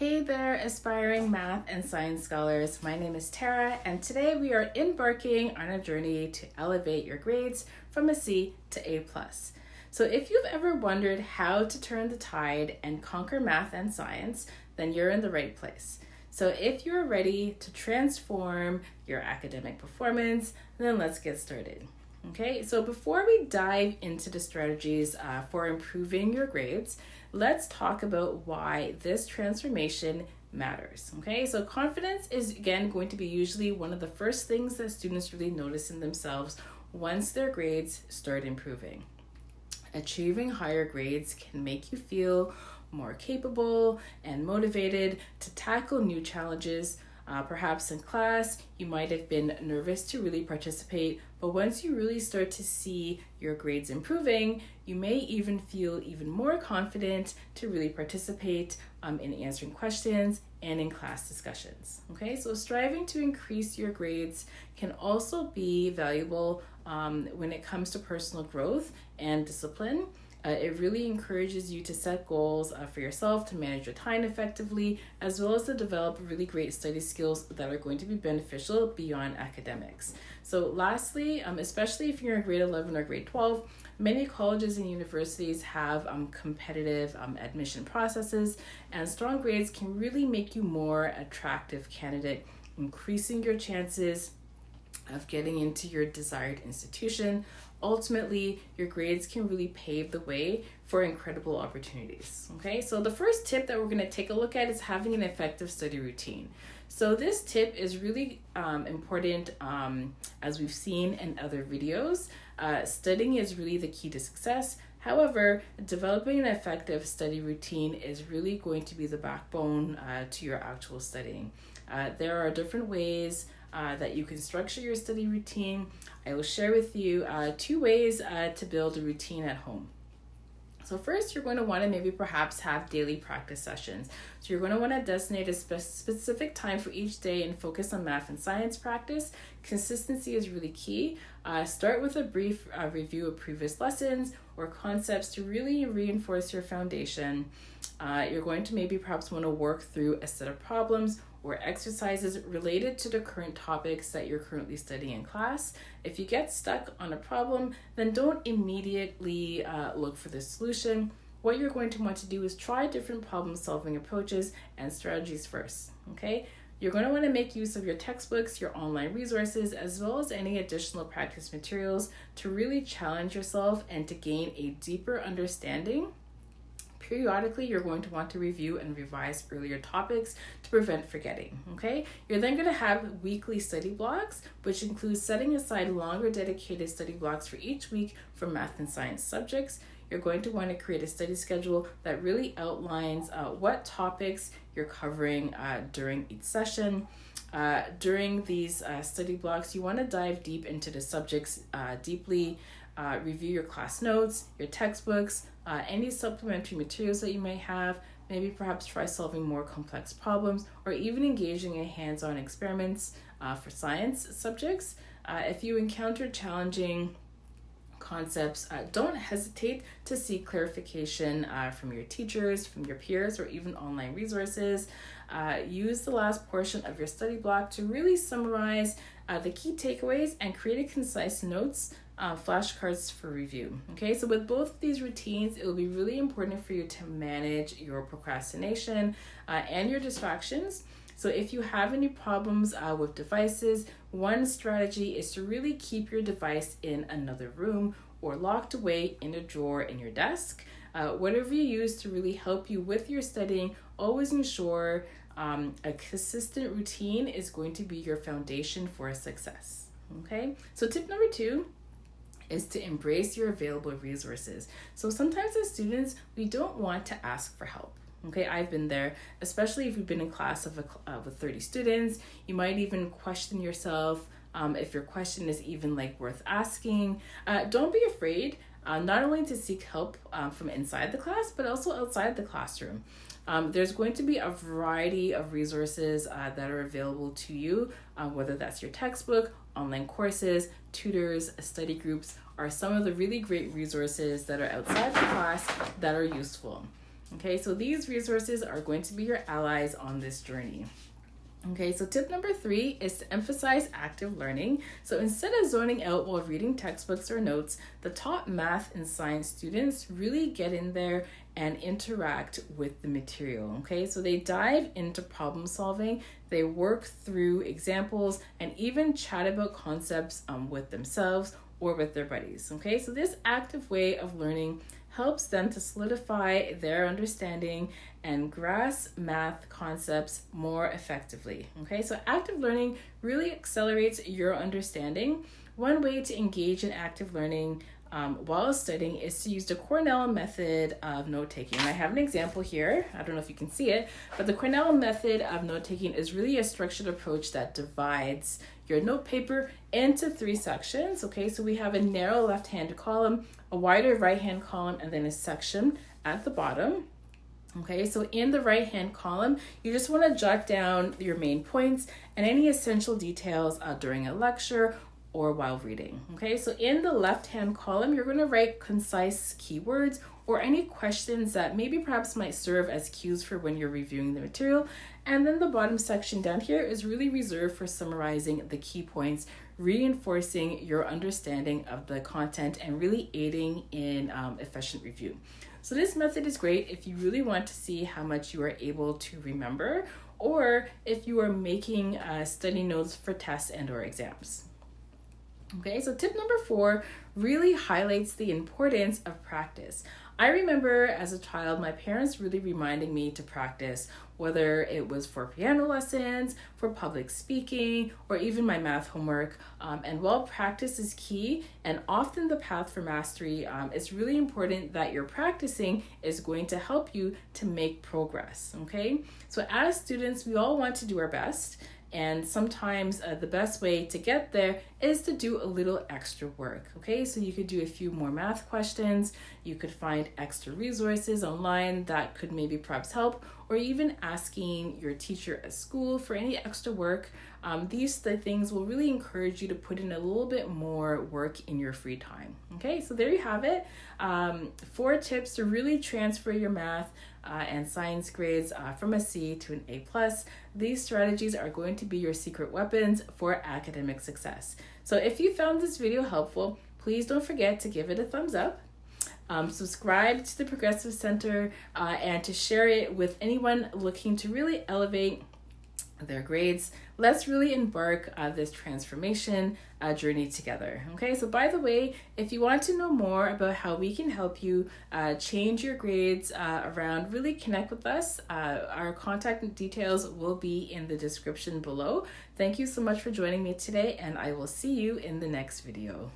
Hey there, aspiring math and science scholars. My name is Tara, and today we are embarking on a journey to elevate your grades from a C to A+. So if you've ever wondered how to turn the tide and conquer math and science, then you're in the right place. So if you're ready to transform your academic performance, then let's get started. Okay, so before we dive into the strategies for improving your grades, let's talk about why this transformation matters. Okay, so confidence is again going to be usually one of the first things that students really notice in themselves once their grades start improving. Achieving higher grades can make you feel more capable and motivated to tackle new challenges. Perhaps in class, you might have been nervous to really participate, but once you really start to see your grades improving, you may even feel even more confident to really participate in answering questions and in class discussions. Okay, so striving to increase your grades can also be valuable when it comes to personal growth and discipline. It really encourages you to set goals for yourself, to manage your time effectively, as well as to develop really great study skills that are going to be beneficial beyond academics. So lastly, especially if you're in grade 11 or grade 12, many colleges and universities have competitive admission processes, and strong grades can really make you more attractive candidate, increasing your chances of getting into your desired institution. Ultimately, your grades can really pave the way for incredible opportunities. Okay, so the first tip that we're going to take a look at is having an effective study routine. So this tip is really important as we've seen in other videos. Studying is really the key to success. However, developing an effective study routine is really going to be the backbone to your actual studying. There are different ways that you can structure your study routine. I will share with you 2 ways to build a routine at home. So first, you're going to want to maybe perhaps have daily practice sessions. So you're going to want to designate a specific time for each day and focus on math and science practice. Consistency is really key. Start with a brief review of previous lessons or concepts to really reinforce your foundation. You're going to maybe perhaps want to work through a set of problems or exercises related to the current topics that you're currently studying in class. If you get stuck on a problem, then don't immediately look for the solution. What you're going to want to do is try different problem-solving approaches and strategies first, okay? You're going to want to make use of your textbooks, your online resources, as well as any additional practice materials to really challenge yourself and to gain a deeper understanding. Periodically, you're going to want to review and revise earlier topics to prevent forgetting, okay? You're then going to have weekly study blocks, which includes setting aside longer dedicated study blocks for each week for math and science subjects. You're going to want to create a study schedule that really outlines what topics you're covering during each session. During these study blocks, you want to dive deep into the subjects deeply. Review your class notes, your textbooks, any supplementary materials that you may have, maybe perhaps try solving more complex problems, or even engaging in hands-on experiments for science subjects. If you encounter challenging concepts, don't hesitate to seek clarification from your teachers, from your peers, or even online resources. Use the last portion of your study block to really summarize the key takeaways and create a concise notes flashcards for review. Okay, so with both of these routines, it will be really important for you to manage your procrastination and your distractions. So if you have any problems with devices, one strategy is to really keep your device in another room or locked away in a drawer in your desk. Whatever you use to really help you with your studying, always ensure a consistent routine is going to be your foundation for success. Okay, so tip number 2 is to embrace your available resources. So sometimes as students, we don't want to ask for help. Okay, I've been there, especially if you've been in class with 30 students. You might even question yourself if your question is even worth asking. Don't be afraid not only to seek help from inside the class, but also outside the classroom. There's going to be a variety of resources that are available to you, whether that's your textbook, online courses, tutors, study groups are some of the really great resources that are outside the class that are useful. Okay, so these resources are going to be your allies on this journey. Okay, so tip number 3 is to emphasize active learning. So instead of zoning out while reading textbooks or notes, the top math and science students really get in there and interact with the material. Okay, so they dive into problem solving, they work through examples, and even chat about concepts with themselves or with their buddies. Okay, so this active way of learning helps them to solidify their understanding and grasp math concepts more effectively. Okay, so active learning really accelerates your understanding. One way to engage in active learning while studying is to use the Cornell method of note-taking. I have an example here. I don't know if you can see it, but the Cornell method of note-taking is really a structured approach that divides your note paper into 3 sections. Okay, so we have a narrow left-hand column, a wider right-hand column, and then a section at the bottom. Okay, so in the right-hand column, you just want to jot down your main points and any essential details during a lecture or while reading. Okay, so in the left-hand column, you're going to write concise keywords or any questions that maybe perhaps might serve as cues for when you're reviewing the material. And then the bottom section down here is really reserved for summarizing the key points, reinforcing your understanding of the content and really aiding in efficient review. So this method is great if you really want to see how much you are able to remember, or if you are making study notes for tests and or exams. Okay, so tip number 4 really highlights the importance of practice. I remember as a child, my parents really reminding me to practice, whether it was for piano lessons, for public speaking, or even my math homework. And while practice is key and often the path for mastery, it's really important that your practicing is going to help you to make progress, okay? So as students, we all want to do our best. And sometimes the best way to get there is to do a little extra work, okay? So you could do a few more math questions, you could find extra resources online that could maybe perhaps help, or even asking your teacher at school for any extra work. These things will really encourage you to put in a little bit more work in your free time, okay? So there you have it. 4 tips to really transfer your math and science grades from a C to an A+. These strategies are going to be your secret weapons for academic success. So if you found this video helpful, please don't forget to give it a thumbs up. Subscribe to the Progressive Center and to share it with anyone looking to really elevate their grades. Let's really embark this transformation journey together. Okay, so by the way, if you want to know more about how we can help you change your grades around, really connect with us. Our contact details will be in the description below. Thank you so much for joining me today, and I will see you in the next video.